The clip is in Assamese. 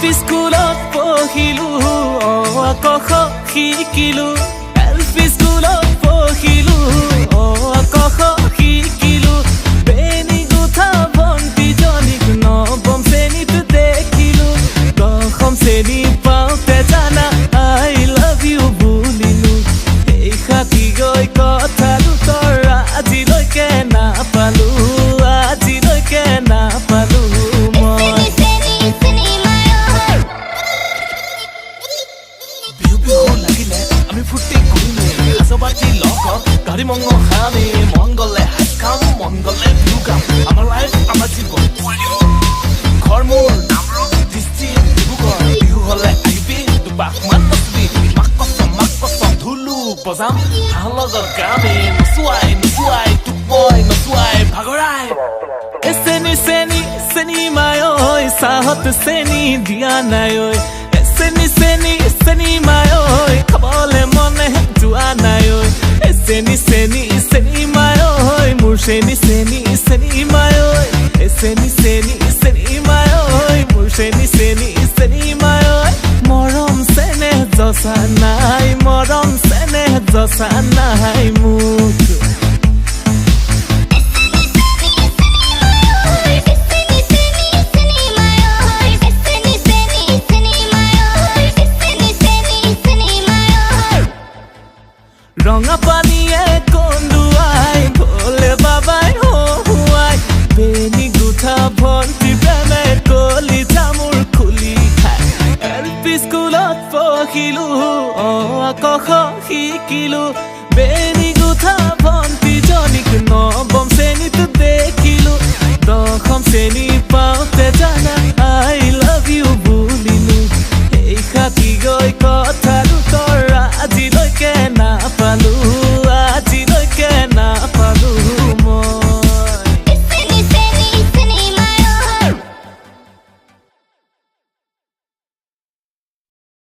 এলপি স্কুলত পঢ়িলো ক খ শিকিলো এলপি স্কুলত পঢ়িলো ক খ শিকিলো বেনি গুঠা ভণ্টিজনীক নৱম শ্ৰেণীত দেখিলো দশম শ্ৰেণী পাওঁতে জানা আই লাভ ইউ বুলিলো এই খাতি গৈ কথালো তোৰ আজিলৈকে নাপালো আজিলৈকে নাপালো গাড়ী মংগ খামে মন গলে হাত খাম মন গলে বিহু গাম আমাৰ লাইফ আমাৰ জীৱন ঘৰ মোৰ নামৰূপ ডিষ্ট্ৰিক্ট ডিব্ৰুগড় বিহু হলে আহিবি দুবাক মান নচবি মাক কচম ঢোলো বজাম হাঁহ লগত গামে নচুৱাই নচুৱাই টোপই নচুৱাই ভাগৰাই চেনি চেনি চেনি মায় ঐ চাহত চেনি দিয়া নাই ঐ চেনি চেনি চেনি মায় ঐ খাবলে মনে যোৱা নাই ঐ চেনি চেনি চেনি মায় ঐ মোৰ চেনি চেনি চেনি মায় ঐ চেনি চেনি চেনি মায় ঐ মোৰ চেনি চেনি চেনি মায় ঐ মৰম চেনেহ জচা নাই মৰম চেনেহ জচা নাই মোক ৰঙা পানীয়ে কন্দুৱাই ভোলে বাবাই হুৱাই বেনি গুঠা ভণ্টি প্ৰেমে কলিজা মোৰ খুলি খাই এলপি স্কুলত পঢ়িলো ক খ শিকিলো বেনি গুঠা ভণ্টিজনীক নৱম শ্ৰেণীত দেখিলো দশম শ্ৰেণী